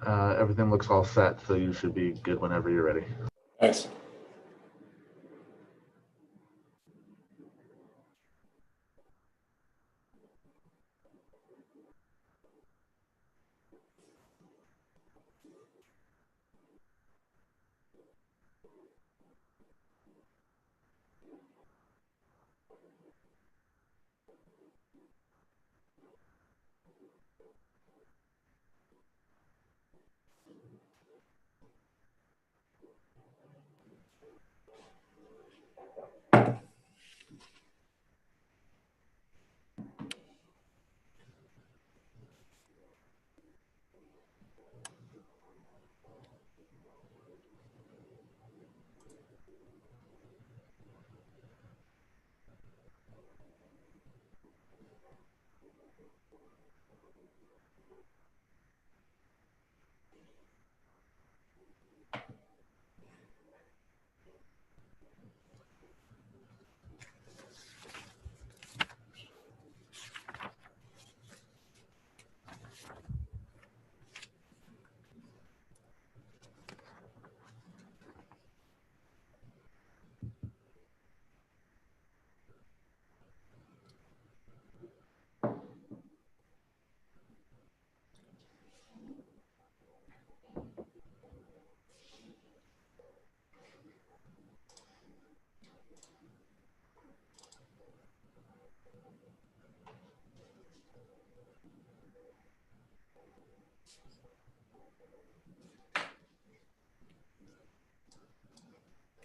Everything looks all set, so you should be good whenever you're ready. Thanks.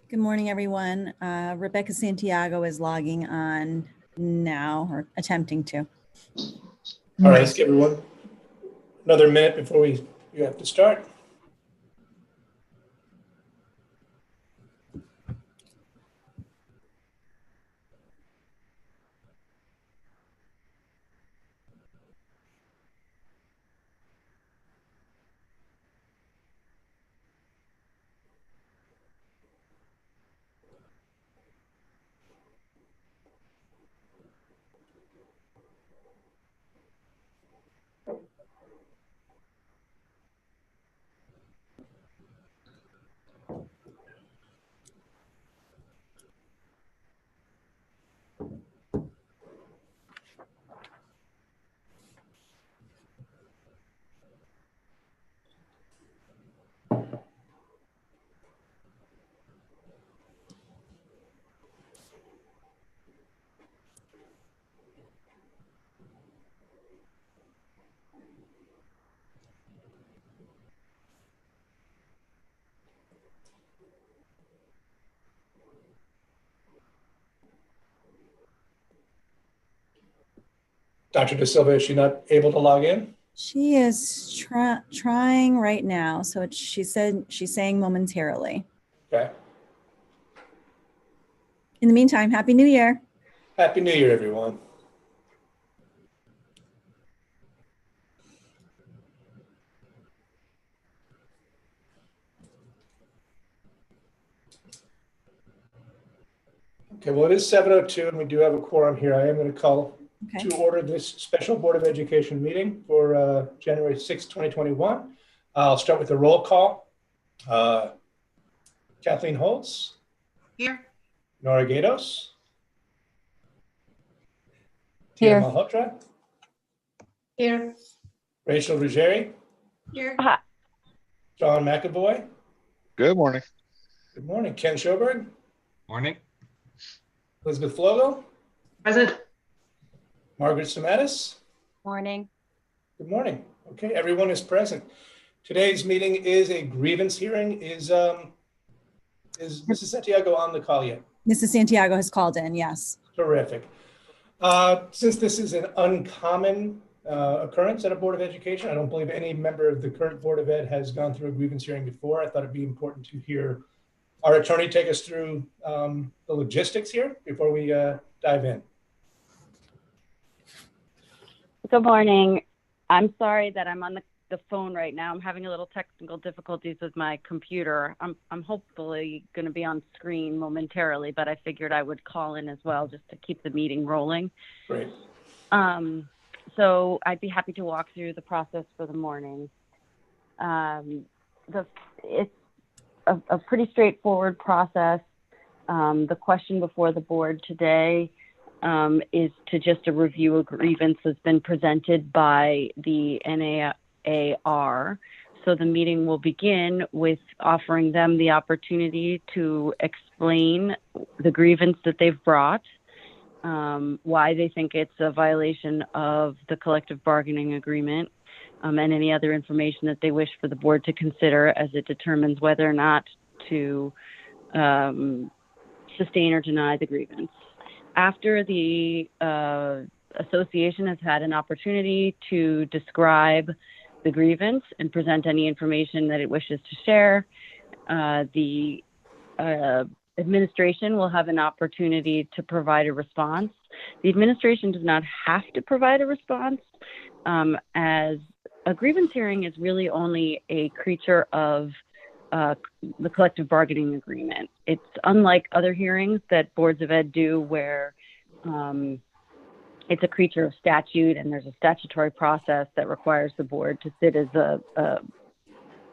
Good morning, everyone. Rebecca Santiago is logging on now, or attempting to. All right, let's give everyone another minute before you have to start. Dr. De Silva, is she not able to log in? She is trying right now. So she said she's saying momentarily. Okay. In the meantime, Happy New Year. Happy New Year, everyone. Okay, well, it is 7:02 and we do have a quorum here. I am going to call to order this special Board of Education meeting for January 6, 2021. I'll start with the roll call. Kathleen Holtz. Here. Nora Gatos. Here. Tia Malhotra. Here. Rachel Ruggieri. Here. John McAvoy. Good morning. Good morning. Ken Schoberg. Morning. Elizabeth Flogo. Present. Margaret Samatis. Morning. Good morning. Okay, everyone is present. Today's meeting is a grievance hearing. Is Mrs. Santiago on the call yet? Mrs. Santiago has called in, yes. Terrific. Since this is an uncommon occurrence at a Board of Education, I don't believe any member of the current Board of Ed has gone through a grievance hearing before. I thought it'd be important to hear our attorney take us through the logistics here before we dive in. Good morning. I'm sorry that I'm on the phone right now. I'm having a little technical difficulties with my computer. I'm hopefully going to be on screen momentarily, but I figured I would call in as well just to keep the meeting rolling. Great. So I'd be happy to walk through the process for the morning. It's a pretty straightforward process. The question before the board today is to just a review a grievance that's been presented by the NAAR. So the meeting will begin with offering them the opportunity to explain the grievance that they've brought, why they think it's a violation of the collective bargaining agreement, and any other information that they wish for the board to consider as it determines whether or not to sustain or deny the grievance. After the association has had an opportunity to describe the grievance and present any information that it wishes to share, the administration will have an opportunity to provide a response. The administration does not have to provide a response, as a grievance hearing is really only a creature of the collective bargaining agreement. It's unlike other hearings that boards of ed do where it's a creature of statute and there's a statutory process that requires the board to sit as a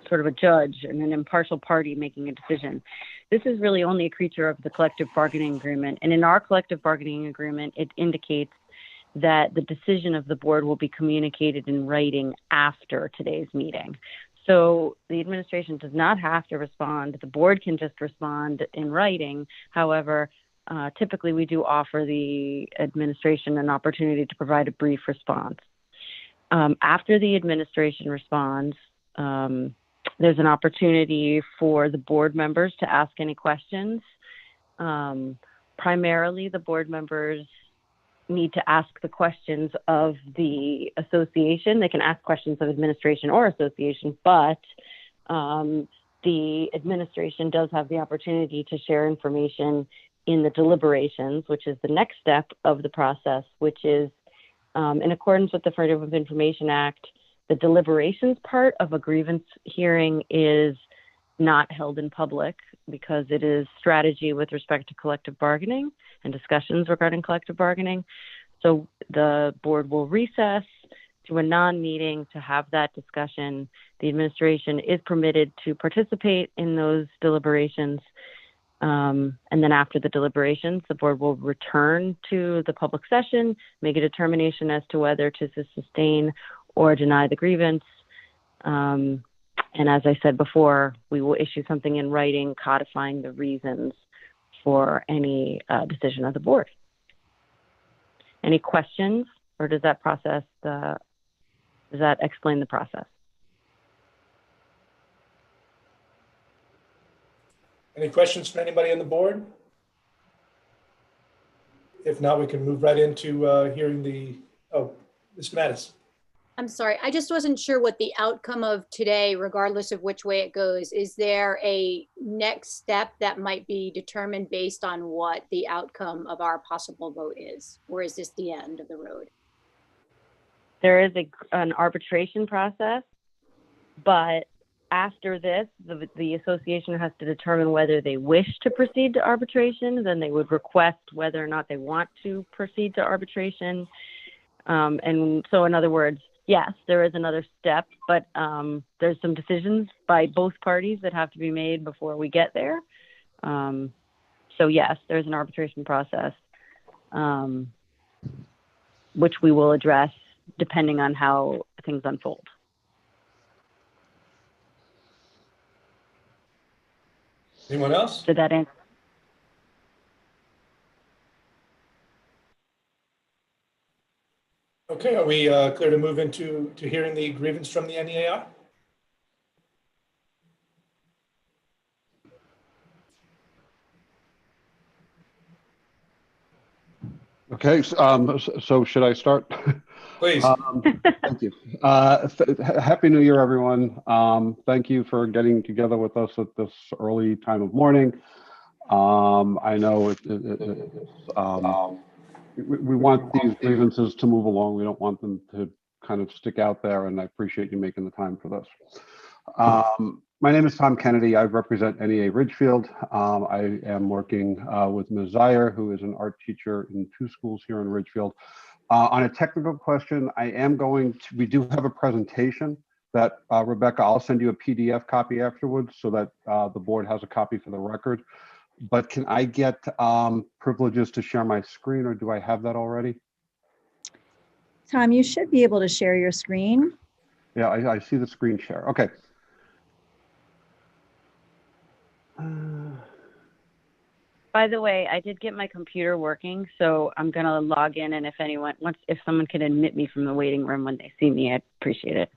sort of a judge and an impartial party making a decision. This is really only a creature of the collective bargaining agreement. And in our collective bargaining agreement, it indicates that the decision of the board will be communicated in writing after today's meeting. So the administration does not have to respond. The board can just respond in writing. However, typically we do offer the administration an opportunity to provide a brief response. After the administration responds, there's an opportunity for the board members to ask any questions. Primarily, the board members need to ask the questions of the association. They can ask questions of administration or association, but the administration does have the opportunity to share information in the deliberations, which is the next step of the process, which is in accordance with the Freedom of Information Act. The deliberations part of a grievance hearing is not held in public because it is strategy with respect to collective bargaining and discussions regarding collective bargaining. So the board will recess to a non-meeting to have that discussion. The administration is permitted to participate in those deliberations. And then after the deliberations, the board will return to the public session, make a determination as to whether to sustain or deny the grievance. And as I said before, we will issue something in writing codifying the reasons for any decision of the board. Any questions, or does that process, does that explain the process? Any questions from anybody on the board? If not, we can move right into hearing the, Ms. Mattis. I'm sorry, I just wasn't sure what the outcome of today, regardless of which way it goes. Is there a next step that might be determined based on what the outcome of our possible vote is? Or is this the end of the road? There is an arbitration process, but after this, the association has to determine whether they wish to proceed to arbitration. Then they would request whether or not they want to proceed to arbitration. And so in other words, yes, there is another step, but there's some decisions by both parties that have to be made before we get there. So yes, there's an arbitration process, which we will address depending on how things unfold. Anyone else? Did that answer? Okay, are we clear to move into hearing the grievance from the NEAR? Okay, so should I start? Please. Thank you. Happy New Year, everyone. Thank you for getting together with us at this early time of morning. I know we want these grievances to move along. We don't want them to kind of stick out there, and I appreciate you making the time for this. My name is Tom Kennedy. I represent NEA Ridgefield. I am working with Ms. Zier, who is an art teacher in 2 schools here in Ridgefield. On a technical question, we do have a presentation that, Rebecca, I'll send you a PDF copy afterwards so that the board has a copy for the record. But can I get privileges to share my screen, or do I have that already? Tom, you should be able to share your screen. Yeah, I see the screen share. Okay. By the way, I did get my computer working, so I'm gonna log in, and if someone can admit me from the waiting room when they see me, I'd appreciate it.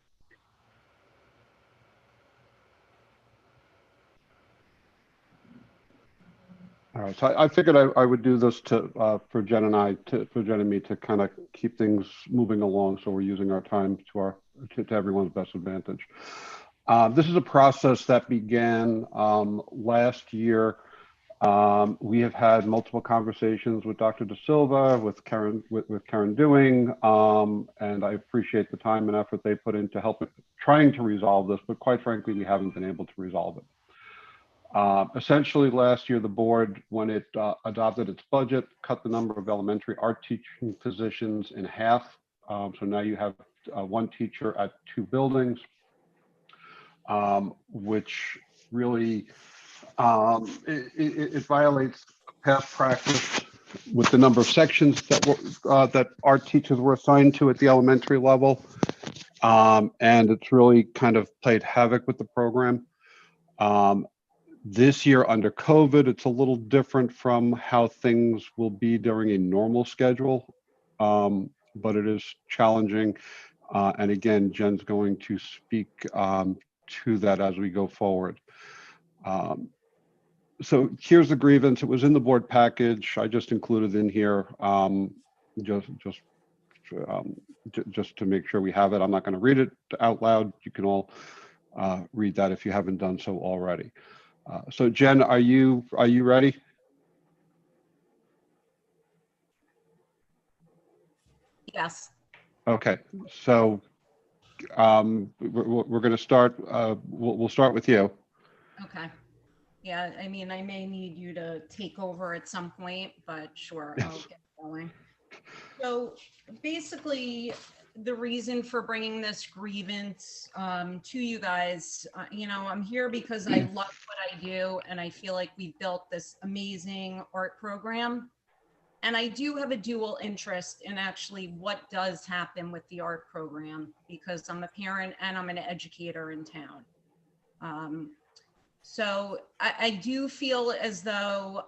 All right, so I figured I would do this for Jen and me to kind of keep things moving along, so we're using our time to everyone's best advantage. This is a process that began last year. We have had multiple conversations with Dr. De Silva, with Karen Dewing, and I appreciate the time and effort they put into trying to resolve this, but quite frankly, we haven't been able to resolve it. Essentially, last year, the board, when it adopted its budget, cut the number of elementary art teaching positions in half. So now you have one teacher at 2 buildings, which really it violates past practice with the number of sections that art teachers were assigned to at the elementary level. And it's really kind of played havoc with the program. This year under COVID, it's a little different from how things will be during a normal schedule, but it is challenging. And again, Jen's going to speak to that as we go forward. So here's the grievance. It was in the board package. I just included in here just to make sure we have it. I'm not going to read it out loud. You can all read that if you haven't done so already. So Jen, are you ready? Yes. Okay, so we're going to start. We'll start with you. Okay. Yeah, I mean, I may need you to take over at some point, but sure, I'll get going. So basically, the reason for bringing this grievance to you guys, I'm here because I love what I do, and I feel like we built this amazing art program. And I do have a dual interest in actually what does happen with the art program, because I'm a parent and I'm an educator in town. So I do feel as though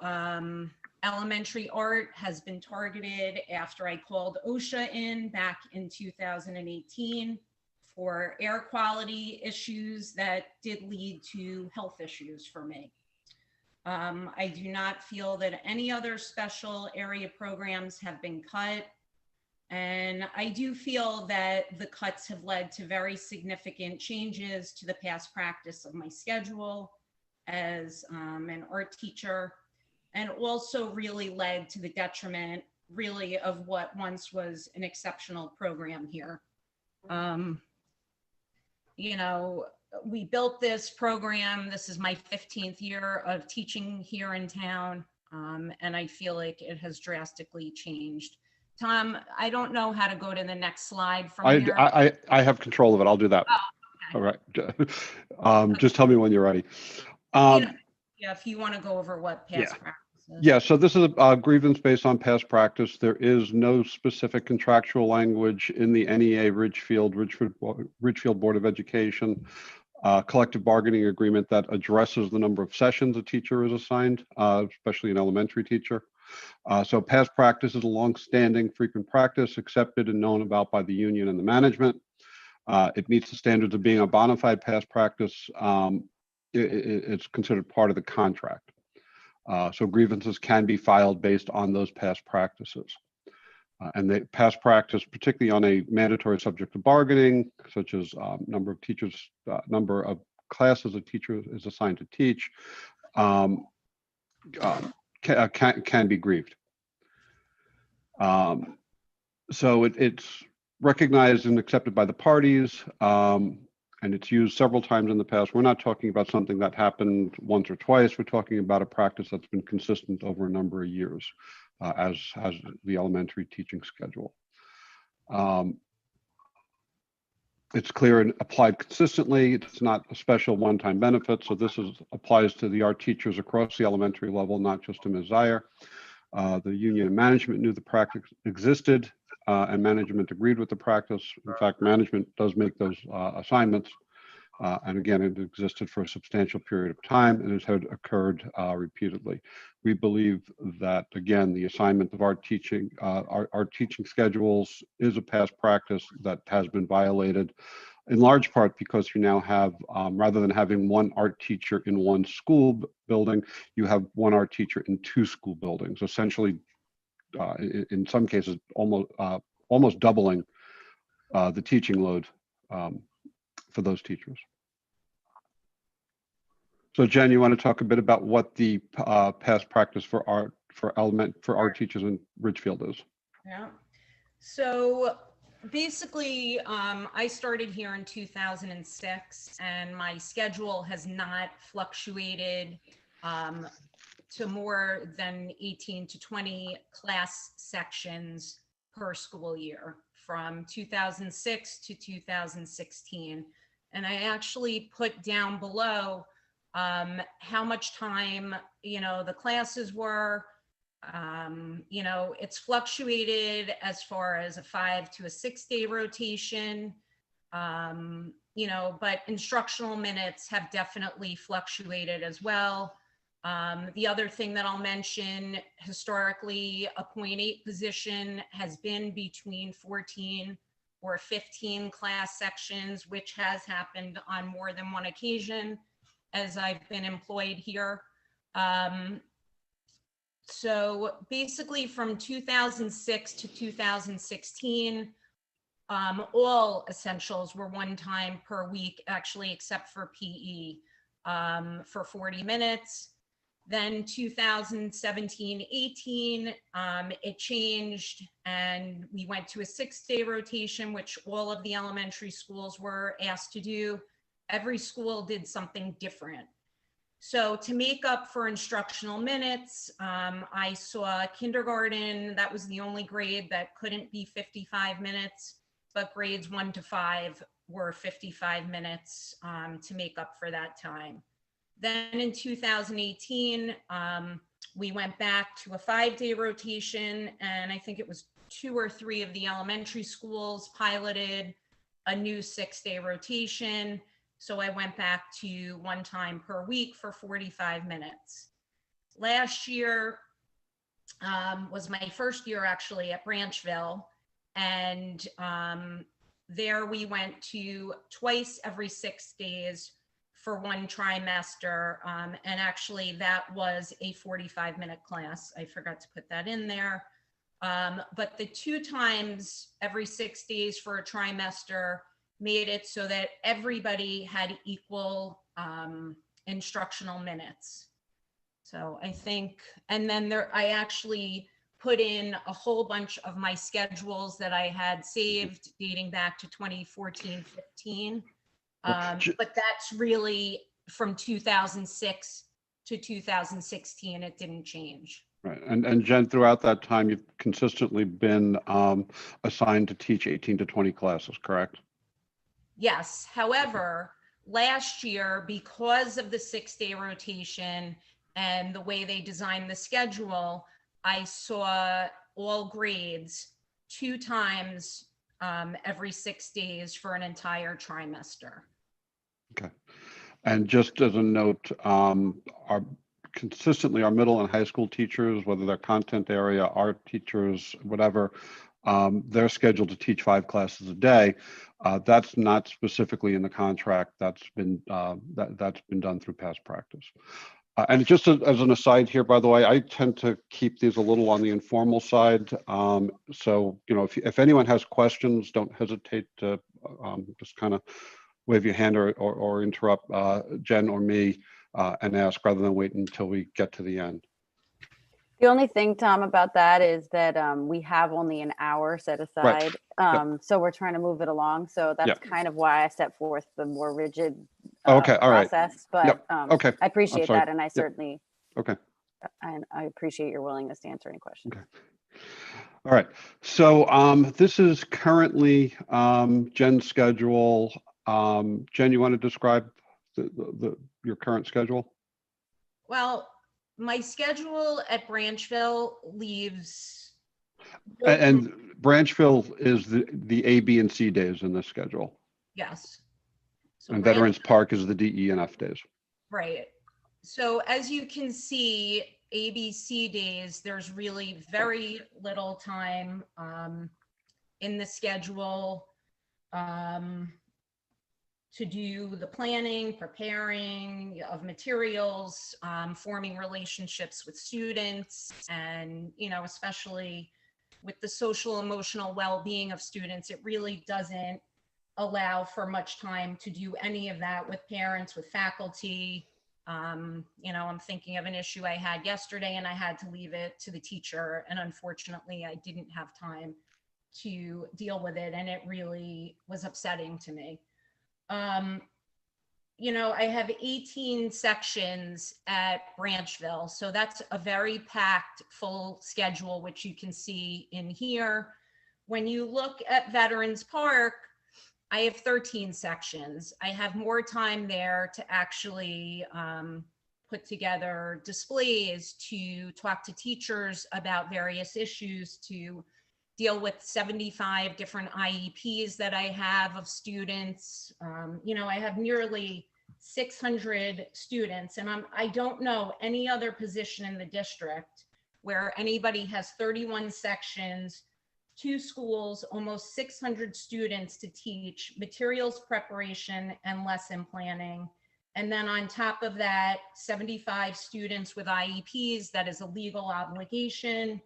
elementary art has been targeted after I called OSHA in back in 2018 for air quality issues that did lead to health issues for me. I do not feel that any other special area programs have been cut. And I do feel that the cuts have led to very significant changes to the past practice of my schedule as an art teacher, and also really led to the detriment really of what once was an exceptional program here. We built this program. This is my 15th year of teaching here in town, and I feel like it has drastically changed. Tom, I don't know how to go to the next slide from here. I have control of it. I'll do that. Oh, okay. All right. Just tell me when you're ready. Yeah, if you want to go over what past practices. Yeah, so this is a grievance based on past practice. There is no specific contractual language in the NEA Ridgefield Board of Education collective bargaining agreement that addresses the number of sessions a teacher is assigned, especially an elementary teacher. So past practice is a long-standing frequent practice accepted and known about by the union and the management. It meets the standards of being a bona fide past practice. It's considered part of the contract. So grievances can be filed based on those past practices. And the past practice, particularly on a mandatory subject of bargaining, such as number of teachers, number of classes a teacher is assigned to teach, can be grieved. So it's recognized and accepted by the parties, and it's used several times in the past. We're not talking about something that happened once or twice. We're talking about a practice that's been consistent over a number of years, as the elementary teaching schedule. It's clear and applied consistently. It's not a special one-time benefit. So this applies to the art teachers across the elementary level, not just to Ms. Zier. The union and management knew the practice existed, and management agreed with the practice. In fact, management does make those assignments. And again, it existed for a substantial period of time and it had occurred repeatedly. We believe that, again, the assignment of art teaching, our teaching schedules is a past practice that has been violated, in large part because you now have, rather than having one art teacher in one school building, you have one art teacher in two school buildings, essentially, in some cases, almost doubling the teaching load for those teachers. So Jen, you want to talk a bit about what the past practice for art teachers in Ridgefield is? Yeah. So basically, I started here in 2006 and my schedule has not fluctuated to more than 18 to 20 class sections per school year from 2006 to 2016. And I actually put down below how much time, the classes were. It's fluctuated as far as a 5 to a 6 day rotation, but instructional minutes have definitely fluctuated as well. The other thing that I'll mention, historically, a 0.8 position has been between 14 or 15 class sections, which has happened on more than one occasion as I've been employed here. So basically from 2006 to 2016, all essentials were 1 time per week, actually, except for PE, for 40 minutes. Then 2017-18, it changed and we went to a 6 day rotation, which all of the elementary schools were asked to do. Every school did something different. So to make up for instructional minutes, I saw kindergarten, that was the only grade that couldn't be 55 minutes, but grades 1 to 5 were 55 minutes to make up for that time. Then in 2018, we went back to a 5 day rotation, and I think it was 2 or 3 of the elementary schools piloted a new 6 day rotation. So I went back to 1 time per week for 45 minutes. Last year was my first year actually at Branchville. And there we went to twice every 6 days for 1 trimester. And actually that was a 45-minute class. I forgot to put that in there. But the 2 times every 6 days for a trimester made it so that everybody had equal instructional minutes. So I think, and then I actually put in a whole bunch of my schedules that I had saved dating back to 2014-15. But that's really from 2006 to 2016, it didn't change. Right. And Jen, throughout that time, you've consistently been assigned to teach 18 to 20 classes, correct? Yes. However, last year, because of the 6 day rotation and the way they designed the schedule, I saw all grades 2 times every 6 days for an entire trimester. Okay. And just as a note, consistently our middle and high school teachers, whether they're content area, art teachers, whatever, they're scheduled to teach 5 classes a day. That's not specifically in the contract. That's been done through past practice. And just as an aside here, by the way, I tend to keep these a little on the informal side. So, if anyone has questions, don't hesitate to just kind of wave your hand or interrupt Jen or me and ask, rather than wait until we get to the end. The only thing, Tom, about that is that we have only an hour set aside. Right. So we're trying to move it along. So that's kind of why I set forth the more rigid Okay. All right. process. But Okay. I appreciate sorry. that. And I certainly, Okay. I appreciate your willingness to answer any questions. Okay. All right. So this is currently Jen's schedule. Jen, you want to describe your current schedule? Well, my schedule at Branchville leaves. And Branchville is the A, B, and C days in this schedule. Yes. So And Veterans Park is the D, E, and F days. Right. So as you can see, ABC days, there's really very little time in the schedule to do the planning, preparing of materials, forming relationships with students, and, you know, especially with the social emotional well-being of students, it really doesn't allow for much time to do any of that with parents, with faculty. You know, I'm thinking of an issue I had yesterday and I had to leave it to the teacher. And unfortunately, I didn't have time to deal with it. And it really was upsetting to me. You know, I have 18 sections at Branchville. So that's a very packed full schedule, which you can see in here. When you look at Veterans Park, I have 13 sections. I have more time there to actually put together displays, to talk to teachers about various issues, to deal with 75 different IEPs that I have of students. You know, I have nearly 600 students, and I don't know any other position in the district where anybody has 31 sections, 2 schools, almost 600 students to teach materials preparation and lesson planning. And then on top of that, 75 students with IEPs, that is a legal obligation.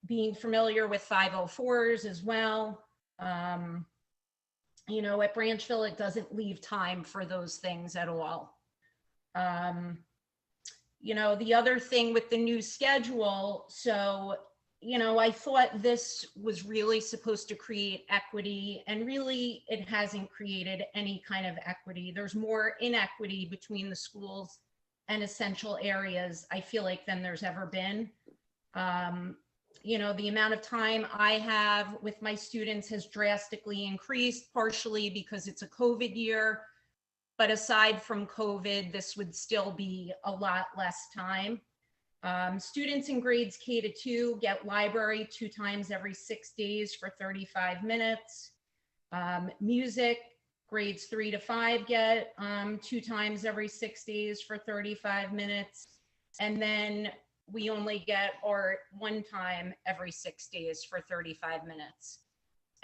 Being familiar with 504s as well. You know, at Branchville, it doesn't leave time for those things at all. You know, the other thing with the new schedule, so, you know, I thought this was really supposed to create equity, and really it hasn't created any kind of equity. There's more inequity between the schools and essential areas, I feel like, than there's ever been. You know, the amount of time I have with my students has drastically increased, partially because it's a COVID year. But aside from COVID, this would still be a lot less time. Students in grades K to 2 get library 2 times every 6 days for 35 minutes. Music, grades 3 to 5 get 2 times every 6 days for 35 minutes. And then we only get art 1 time every 6 days for 35 minutes.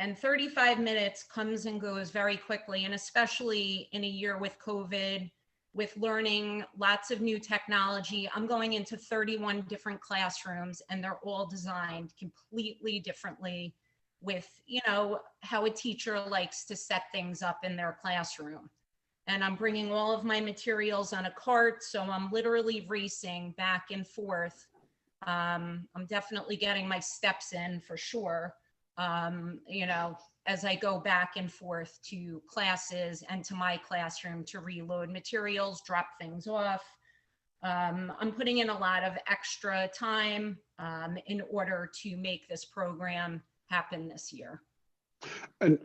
And 35 minutes comes and goes very quickly, and especially in a year with COVID, with learning lots of new technology. I'm going into 31 different classrooms, and they're all designed completely differently with, you know, how a teacher likes to set things up in their classroom. And I'm bringing all of my materials on a cart, so I'm literally racing back and forth. I'm definitely getting my steps in for sure, you know, as I go back and forth to classes and to my classroom to reload materials, drop things off. I'm putting in a lot of extra time in order to make this program happen this year. And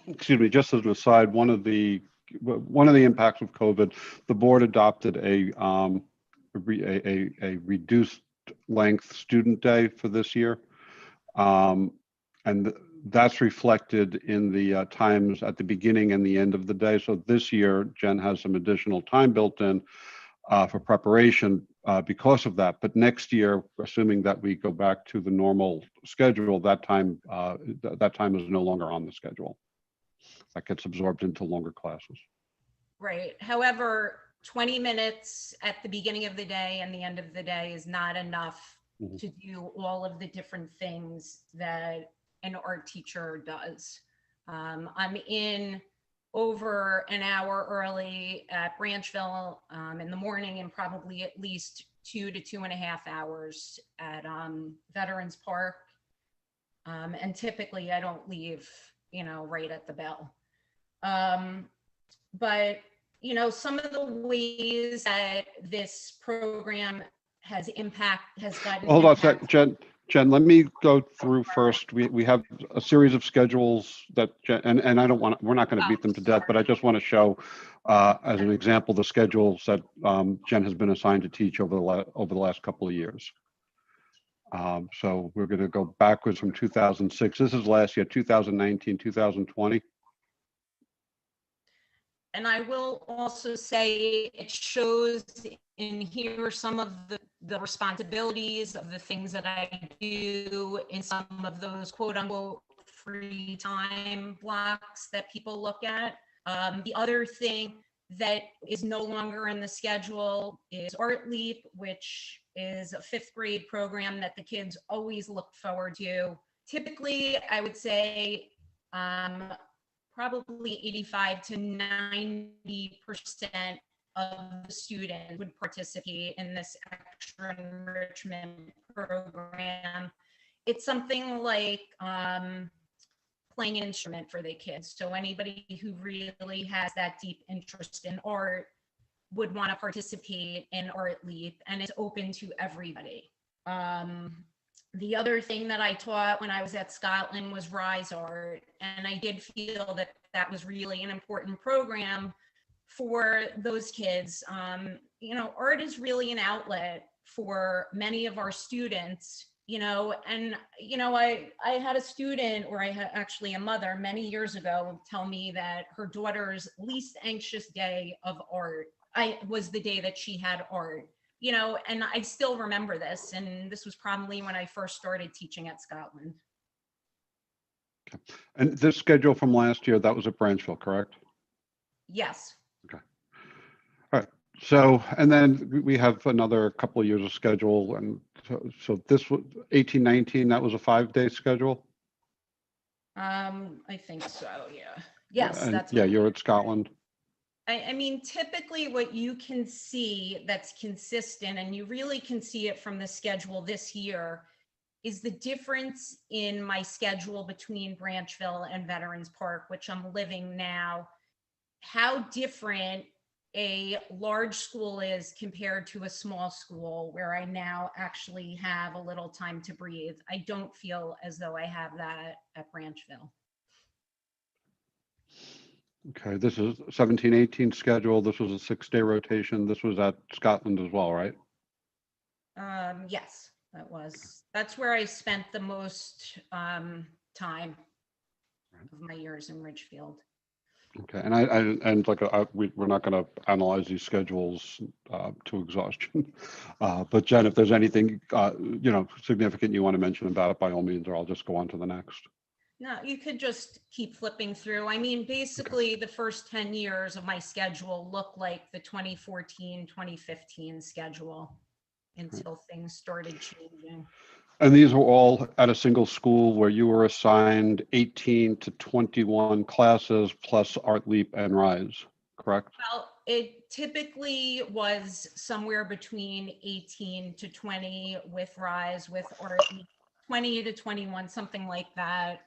excuse me, just as an aside, one of the impacts of COVID, the board adopted a reduced length student day for this year. And that's reflected in the times at the beginning and the end of the day. So this year, Jen has some additional time built in for preparation because of that. But next year, assuming that we go back to the normal schedule, that time is no longer on the schedule. That gets absorbed into longer classes. Right. However, 20 minutes at the beginning of the day and the end of the day is not enough to do all of the different things that an art teacher does. I'm in over an hour early at Branchville in the morning, and probably at least 2 to 2.5 hours at Veterans Park. And typically I don't leave, you know, right at the bell. But, you know, some of the ways that this program has gotten Hold on a sec, impact. Jen, let me go through first. We have a series of schedules that, and I don't want, we're not going to beat them to death, but I just want to show as an example, the schedules that Jen has been assigned to teach over the last couple of years. So we're going to go backwards from 2006. This is last year, 2019, 2020. And I will also say it shows in here some of the responsibilities of the things that I do in some of those quote unquote free time blocks that people look at. The other thing that is no longer in the schedule is Art Leap, which is a 5th grade program that the kids always look forward to. Typically, I would say probably 85 to 90% of the students would participate in this extra enrichment program. It's something like playing an instrument for the kids. So anybody who really has that deep interest in art would want to participate in Art Leap, and it's open to everybody. The other thing that I taught when I was at Scotland was Rise Art, and I did feel that that was really an important program for those kids. You know, art is really an outlet for many of our students, you know, and, you know, I had a student, or I had actually a mother many years ago tell me that her daughter's least anxious day of art was the day that she had art. You know, and I still remember this, and this was probably when I first started teaching at Scotland. Okay. And this schedule from last year, that was at Branchville, correct? Yes. Okay. All right. So, and then we have another couple of years of schedule. And so this was 18, 19, that was a 5-day schedule? I think so, yeah. Yes, And that's. yeah, you're at Scotland. I mean, typically what you can see that's consistent, and you really can see it from the schedule this year, is the difference in my schedule between Branchville and Veterans Park, which I'm living now. How different a large school is compared to a small school where I now actually have a little time to breathe. I don't feel as though I have that at Branchville. Okay, this is 17, 18 schedule. This was a 6-day rotation. This was at Scotland as well, right? Yes, that's where I spent the most time of my years in Ridgefield. Okay, and like we're not going to analyze these schedules to exhaustion, but Jen, if there's anything you know, significant you want to mention about it, by all means, or I'll just go on to the next. No, you could just keep flipping through. I mean, basically, okay. The first 10 years of my schedule looked like the 2014, 2015 schedule until things started changing. And these were all at a single school where you were assigned 18 to 21 classes plus Art Leap and Rise, correct? Well, it typically was somewhere between 18 to 20 with Rise, with Art Leap. 20 to 21, something like that.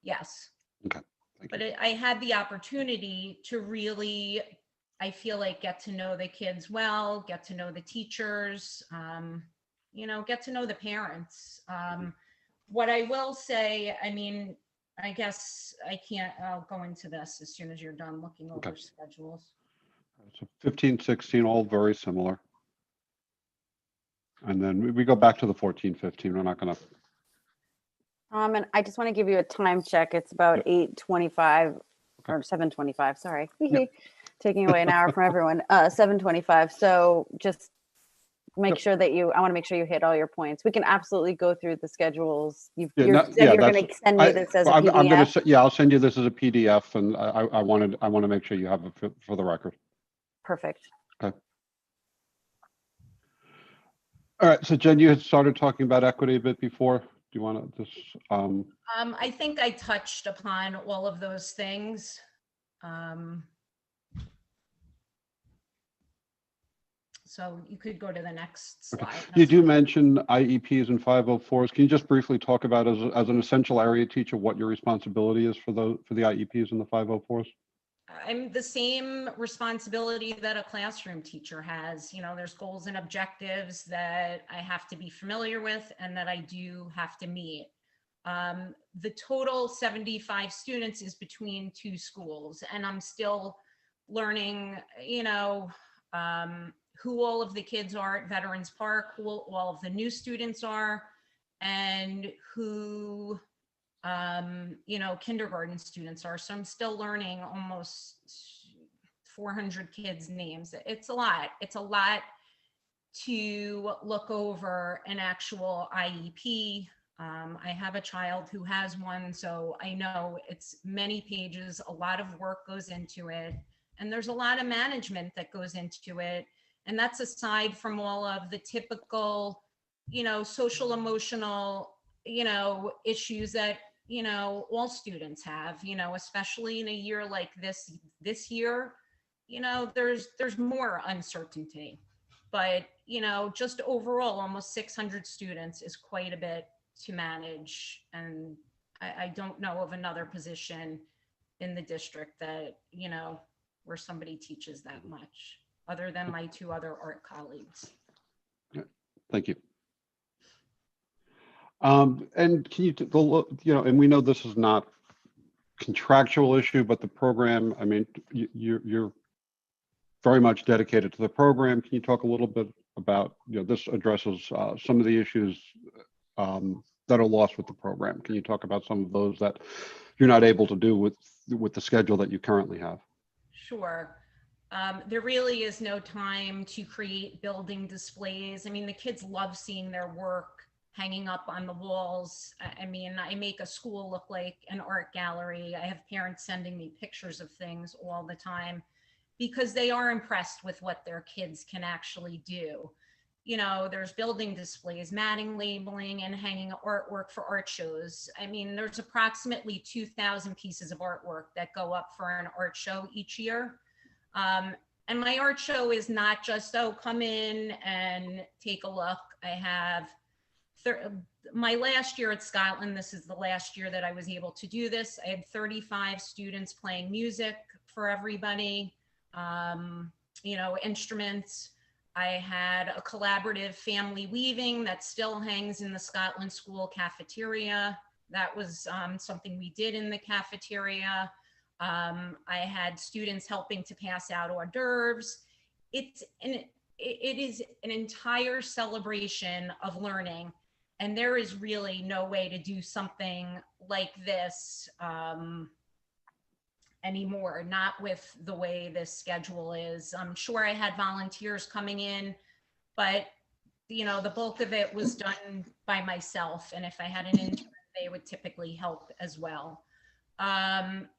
Yes. Okay. But I had the opportunity to really, I feel like, get to know the kids well, get to know the teachers, you know, get to know the parents. What I will say, I mean, I guess I'll go into this as soon as you're done looking over okay. Schedules. So 15, 16, all very similar. And then we go back to the 14, 15. We're not going to. And I just want to give you a time check. It's about 8:25 or 7:25. Sorry, taking away an hour from everyone. 7:25. So just make sure that I want to make sure you hit all your points. We can absolutely go through the schedules. You're going to send me this as a PDF. I'm going to. Yeah, I'll send you this as a PDF, and I want to make sure you have it for the record. Perfect. Okay. All right, so Jen, you had started talking about equity a bit before. Do you want to just? I think I touched upon all of those things. So you could go to the next slide. Okay. You do mention IEPs and 504s. Can you just briefly talk about as an essential area teacher what your responsibility is for the IEPs and the 504s? I'm the same responsibility that a classroom teacher has. You know, there's goals and objectives that I have to be familiar with and that I do have to meet. The total 75 students is between two schools, and I'm still learning, you know, who all of the kids are at Veterans Park, who all of the new students are, and who you know, kindergarten students are. So I'm still learning almost 400 kids' names. It's a lot. It's a lot to look over an actual IEP. I have a child who has one, so I know it's many pages, a lot of work goes into it, and there's a lot of management that goes into it. And that's aside from all of the typical, you know, social, emotional, you know, issues that, you know, all students have, you know, especially in a year like this year, you know, there's more uncertainty. But, you know, just overall, almost 600 students is quite a bit to manage. And I don't know of another position in the district that, you know, where somebody teaches that much, other than my two other art colleagues. Thank you. And can you, you know, and we know this is not contractual issue, but the program, I mean, you're very much dedicated to the program. Can you talk a little bit about, you know, this addresses some of the issues that are lost with the program. Can you talk about some of those that you're not able to do with the schedule that you currently have? Sure. There really is no time to create building displays. I mean, the kids love seeing their work hanging up on the walls. I mean, I make a school look like an art gallery. I have parents sending me pictures of things all the time because they are impressed with what their kids can actually do. You know, there's building displays, matting, labeling, and hanging artwork for art shows. I mean, there's approximately 2,000 pieces of artwork that go up for an art show each year. And my art show is not just, oh, come in and take a look. I have my last year at Scotland, this is the last year that I was able to do this. I had 35 students playing music for everybody, you know, instruments. I had a collaborative family weaving that still hangs in the Scotland School cafeteria. That was something we did in the cafeteria. I had students helping to pass out hors d'oeuvres. It is an entire celebration of learning. And there is really no way to do something like this anymore, not with the way this schedule is. I'm sure I had volunteers coming in, but you know, the bulk of it was done by myself. And if I had an intern, they would typically help as well.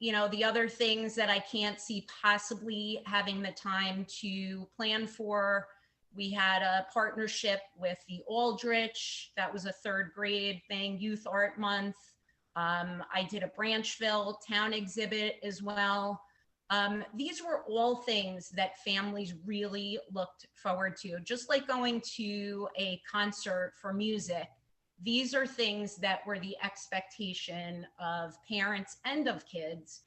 You know, the other things that I can't see possibly having the time to plan for, we had a partnership with the Aldrich. That was a 3rd grade thing, Youth Art Month. I did a Branchville town exhibit as well. These were all things that families really looked forward to, just like going to a concert for music. These are things that were the expectation of parents and of kids.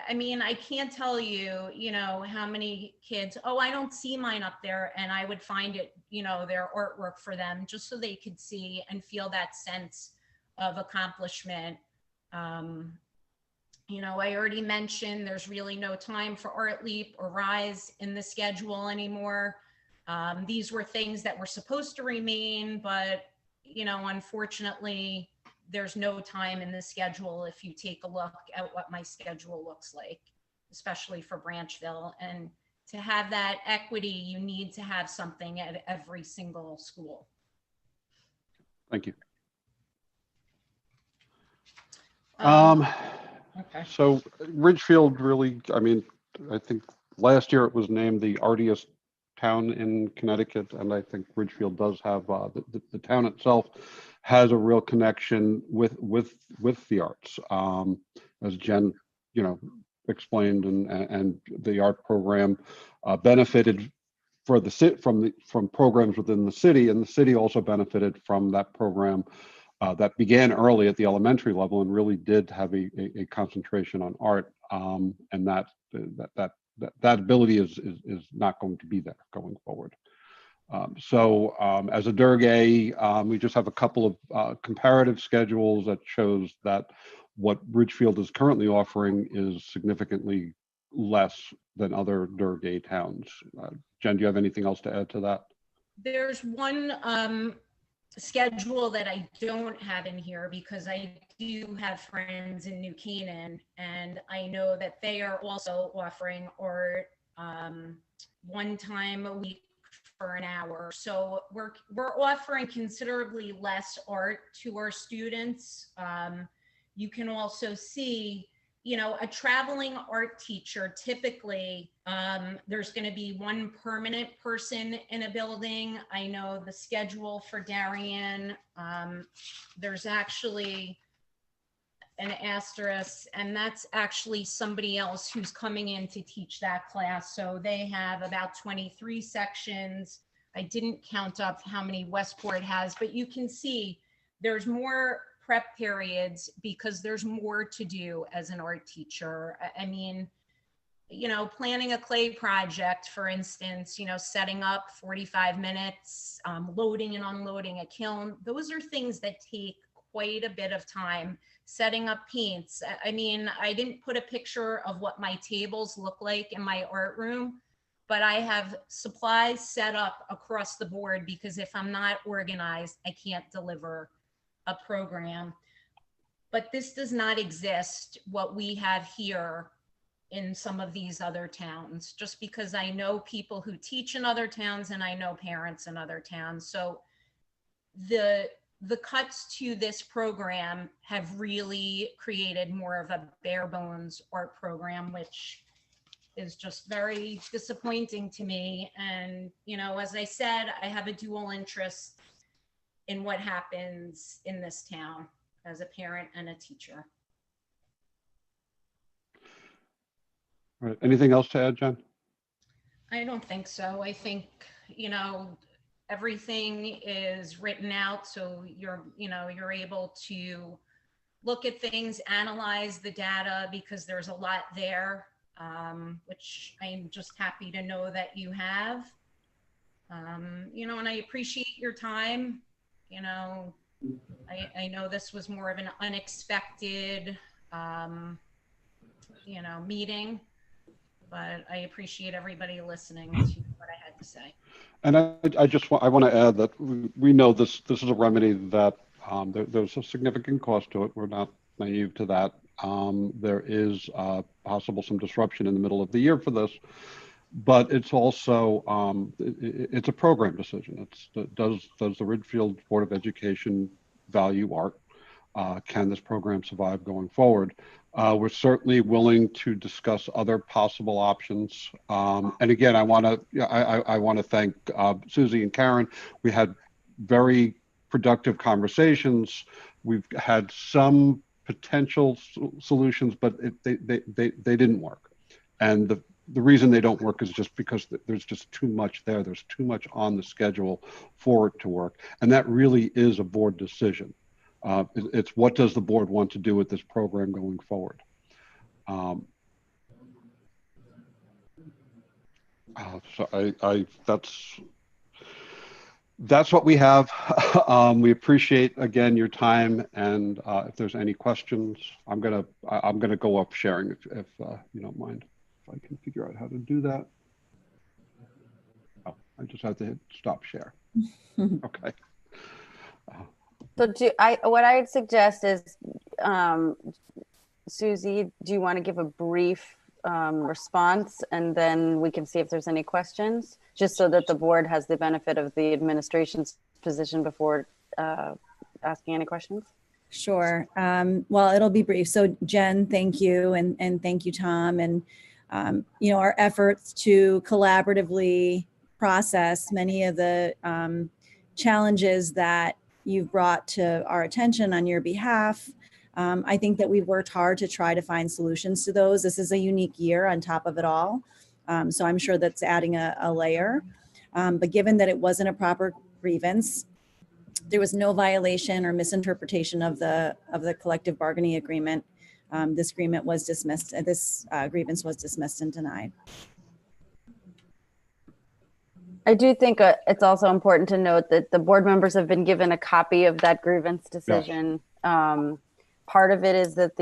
I mean, I can't tell you, you know, how many kids, oh, I don't see mine up there, and I would find it, you know, their artwork for them just so they could see and feel that sense of accomplishment. You know, I already mentioned there's really no time for Art Leap or Rise in the schedule anymore. These were things that were supposed to remain, but, you know, unfortunately, there's no time in the schedule if you take a look at what my schedule looks like, especially for Branchville. And to have that equity, you need to have something at every single school. Thank you. Okay. So Ridgefield really, I mean, I think last year it was named the artiest town in Connecticut, and I think Ridgefield does have the town itself has a real connection with the arts, as Jen, you know, explained, and the art program benefited from programs within the city, and the city also benefited from that program that began early at the elementary level and really did have a concentration on art, and that that ability is not going to be there going forward. As a DERG, we just have a couple of comparative schedules that shows that what Ridgefield is currently offering is significantly less than other DERG towns. Jen, do you have anything else to add to that? There's one schedule that I don't have in here because I do have friends in New Canaan, and I know that they are also offering or 1 time a week for an hour. So we're offering considerably less art to our students. You can also see, you know, a traveling art teacher, typically there's going to be 1 permanent person in a building. I know the schedule for Darien, there's actually an asterisk, and that's actually somebody else who's coming in to teach that class. So they have about 23 sections. I didn't count up how many Westport has, but you can see there's more prep periods because there's more to do as an art teacher. I mean, you know, planning a clay project, for instance, you know, setting up 45 minutes, loading and unloading a kiln. Those are things that take quite a bit of time. Setting up paints. I mean, I didn't put a picture of what my tables look like in my art room, but I have supplies set up across the board because if I'm not organized, I can't deliver a program. But this does not exist, what we have here in some of these other towns, just because I know people who teach in other towns and I know parents in other towns. So the cuts to this program have really created more of a bare bones art program, which is just very disappointing to me. And, you know, as I said, I have a dual interest in what happens in this town as a parent and a teacher. All right. Anything else to add, Jen? I don't think so. I think, you know, everything is written out, so you're able to look at things, analyze the data, because there's a lot there, which I'm just happy to know that you have. You know, and I appreciate your time. You know, I know this was more of an unexpected, you know, meeting, but I appreciate everybody listening to what I had to say. And I want to add that we know this is a remedy that there's a significant cost to it. We're not naive to that. There is possible some disruption in the middle of the year for this, but it's also it's a program decision. Does the Ridgefield Board of Education value art? Can this program survive going forward? We're certainly willing to discuss other possible options. And again, I want to thank Susie and Karen. We had very productive conversations. We've had some potential solutions, but they didn't work. And the reason they don't work is just because there's just too much there. There's too much on the schedule for it to work. And that really is a board decision. It's what does the board want to do with this program going forward? So that's what we have. We appreciate again your time, and if there's any questions, I'm gonna go up sharing if you don't mind. If I can figure out how to do that. Oh, I just have to hit stop share. Okay. So what I would suggest is, Susie, do you want to give a brief response, and then we can see if there's any questions, just so that the board has the benefit of the administration's position before asking any questions? Sure. Well, it'll be brief. So Jen, thank you. And thank you, Tom. And, you know, our efforts to collaboratively process many of the challenges that you've brought to our attention on your behalf. I think that we've worked hard to try to find solutions to those. This is a unique year on top of it all. So I'm sure that's adding a layer. But given that it wasn't a proper grievance, there was no violation or misinterpretation of the collective bargaining agreement. this agreement was dismissed, this grievance was dismissed and denied. I do think it's also important to note that the board members have been given a copy of that grievance decision. Part of it is that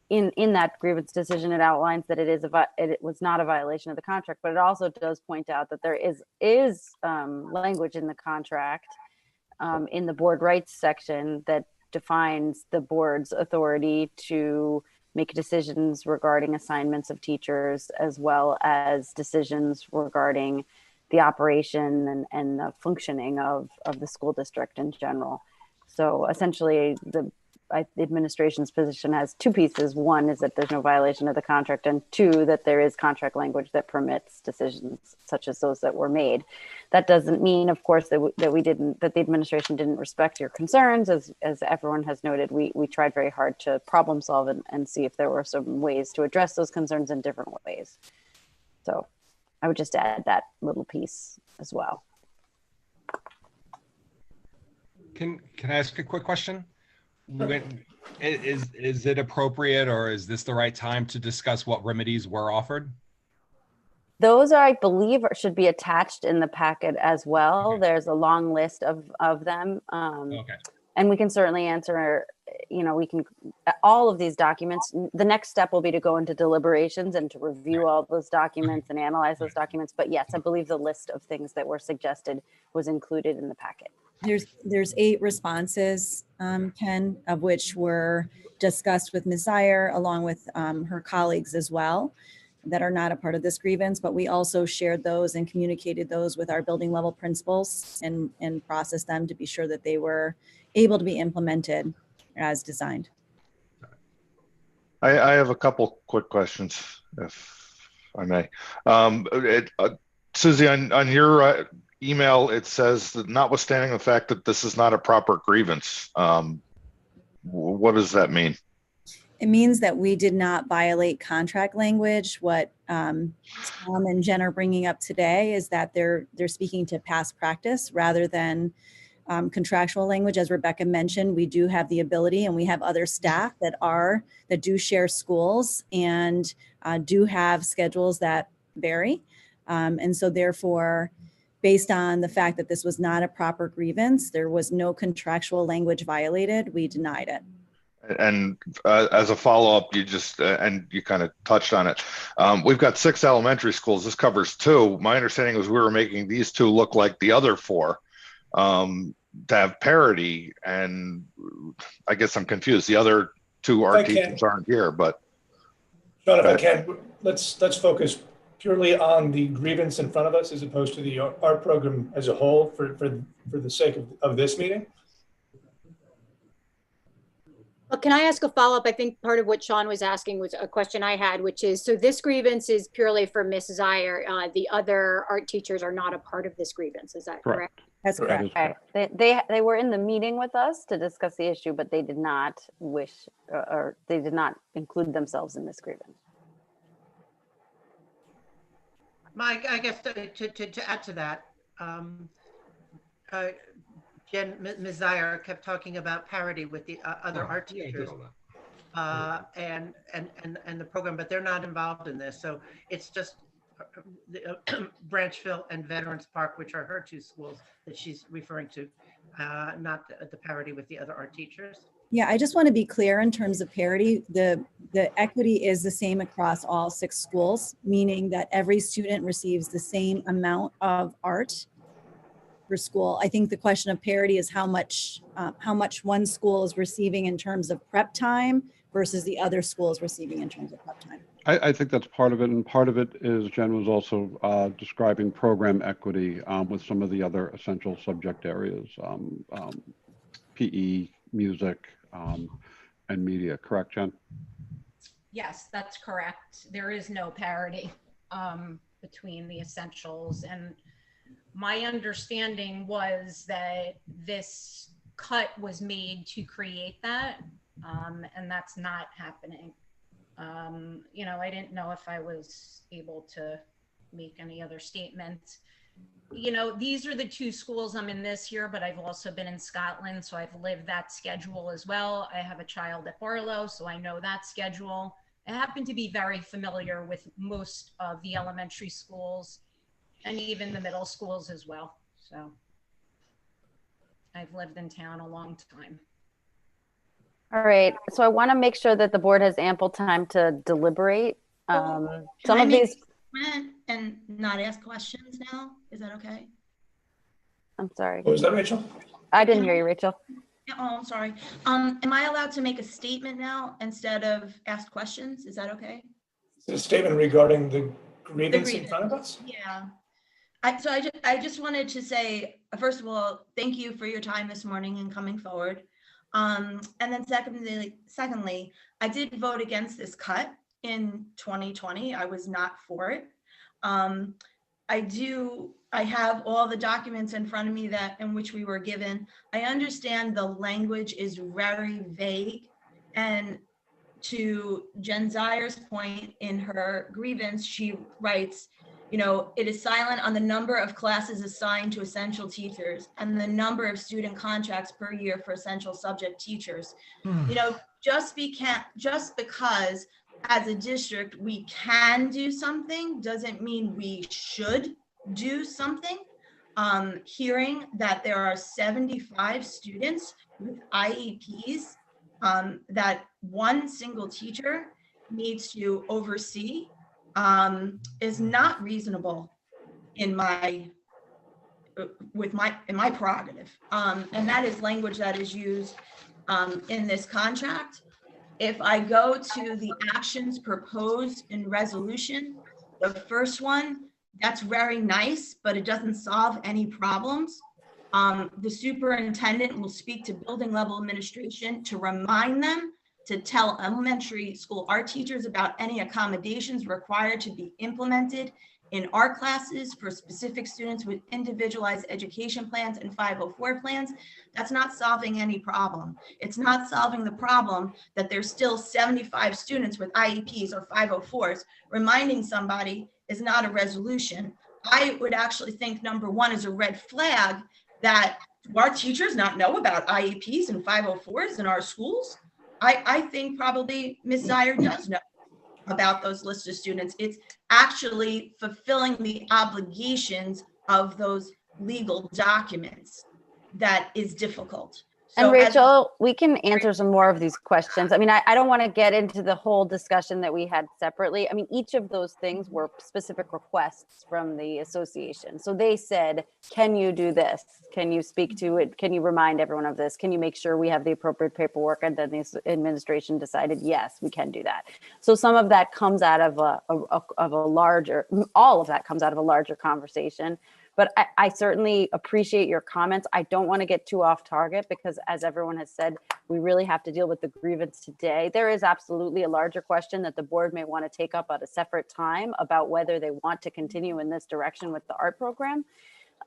in that grievance decision, it outlines that it was not a violation of the contract, but it also does point out that there is language in the contract in the board rights section that defines the board's authority to make decisions regarding assignments of teachers, as well as decisions regarding the operation and the functioning of the school district in general. So essentially, the administration's position has two pieces. One is that there's no violation of the contract, and two, that there is contract language that permits decisions such as those that were made. That doesn't mean, of course, that the administration didn't respect your concerns. As everyone has noted, we tried very hard to problem solve and see if there were some ways to address those concerns in different ways. So I would just add that little piece as well. Can I ask a quick question? Is it appropriate, or is this the right time to discuss what remedies were offered? Those I believe, should be attached in the packet as well. Okay. There's a long list of them. Okay. And we can certainly answer, all of these documents. The next step will be to go into deliberations and to review all those documents and analyze those documents. But yes, I believe the list of things that were suggested was included in the packet. There's 8 responses, Ken, of which were discussed with Ms. Zier along with her colleagues as well, that are not a part of this grievance, but we also shared those and communicated those with our building level principals and processed them to be sure that they were able to be implemented as designed. I have a couple quick questions, if I may. Susie, on your email, it says that notwithstanding the fact that this is not a proper grievance, what does that mean? It means that we did not violate contract language. What Tom and Jen are bringing up today is that they're speaking to past practice rather than contractual language. As Rebecca mentioned, we do have the ability, and we have other staff that do share schools and do have schedules that vary. And so therefore, based on the fact that this was not a proper grievance, there was no contractual language violated, we denied it. And as a follow-up, you just, and you kind of touched on it. We've got 6 elementary schools. This covers 2. My understanding was we were making these 2 look like the other 4 to have parity. And I guess I'm confused. The other 2 art teachers aren't here, but. Sean, if I can, let's focus purely on the grievance in front of us as opposed to the art program as a whole for the sake of this meeting. Well, can I ask a follow-up? I think part of what Sean was asking was a question I had, which is, so this grievance is purely for Ms. Zier. The other art teachers are not a part of this grievance. Is that correct? That's correct. Okay. They were in the meeting with us to discuss the issue, but they did not wish or they did not include themselves in this grievance. Mike, I guess to add to that, Ms. Zier kept talking about parity with the other art teachers and the program, but they're not involved in this. So it's just Branchville and Veterans Park, which are her 2 schools that she's referring to, not the parity with the other art teachers. Yeah, I just want to be clear in terms of parity. The equity is the same across all 6 schools, meaning that every student receives the same amount of art per school. I think the question of parity is how much one school is receiving in terms of prep time versus the other school is receiving in terms of prep time. I think that's part of it. And part of it is Jen was also describing program equity with some of the other essential subject areas, PE, music, and media. Correct, Jen? Yes, that's correct. There is no parity between the essentials. And my understanding was that this cut was made to create that, and that's not happening. I didn't know if I was able to make any other statements. you know, these are the two schools I'm in this year, but I've also been in Scotland, so I've lived that schedule as well. I have a child at Barlow, so I know that schedule. I happen to be very familiar with most of the elementary schools and even the middle schools as well. So I've lived in town a long time. All right, so I want to make sure that the board has ample time to deliberate. Some of these, and not ask questions now. Is that okay? I'm sorry. What was that, Rachel? I didn't hear you, Rachel. Oh, I'm sorry. Am I allowed to make a statement now instead of ask questions? Is that okay? Is it a statement regarding the grievance in front of us? Yeah. I just wanted to say, first of all, thank you for your time this morning and coming forward. And then secondly, I did vote against this cut in 2020. I was not for it. I have all the documents in front of me in which we were given. I understand the language is very vague, and to Jen Zier's point in her grievance, she writes, you know, it is silent on the number of classes assigned to essential teachers and the number of student contracts per year for essential subject teachers. You know, just because as a district we can do something doesn't mean we should do something. Hearing that there are 75 students with IEPs that one single teacher needs to oversee is not reasonable in my prerogative. And that is language that is used in this contract. If I go to the actions proposed in resolution, the first one, that's very nice, but it doesn't solve any problems. The superintendent will speak to building level administration to remind them to tell elementary school art teachers about any accommodations required to be implemented in art classes for specific students with individualized education plans and 504 plans. That's not solving any problem. It's not solving the problem that there's still 75 students with IEPs or 504s. Reminding somebody is not a resolution. I would actually think number one is a red flag that our teachers not know about IEPs and 504s in our schools. I think probably Ms. Zier does know about those lists of students. It's actually fulfilling the obligations of those legal documents that is difficult. And Rachel, we can answer some more of these questions. I mean, I don't want to get into the whole discussion that we had separately. I mean, each of those things were specific requests from the association. So they said, can you do this? Can you speak to it? Can you remind everyone of this? Can you make sure we have the appropriate paperwork? And then the administration decided, yes, we can do that. So some of that comes out of a larger, all of that comes out of a larger conversation. But I certainly appreciate your comments. I don't want to get too off target because, as everyone has said, we really have to deal with the grievance today. There is absolutely a larger question that the board may want to take up at a separate time about whether they want to continue in this direction with the art program.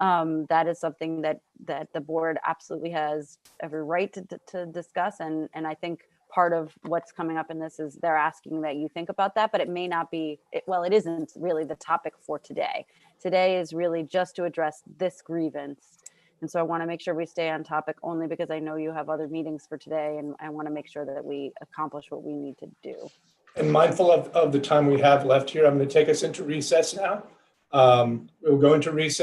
That is something that the board absolutely has every right to discuss. And I think part of what's coming up in this is they're asking that you think about that, but it may not be, well, it isn't really the topic for today. Today is really just to address this grievance. And so I want to make sure we stay on topic only because I know you have other meetings for today and I want to make sure that we accomplish what we need to do. And mindful of the time we have left here, I'm going to take us into recess now. We'll go into recess.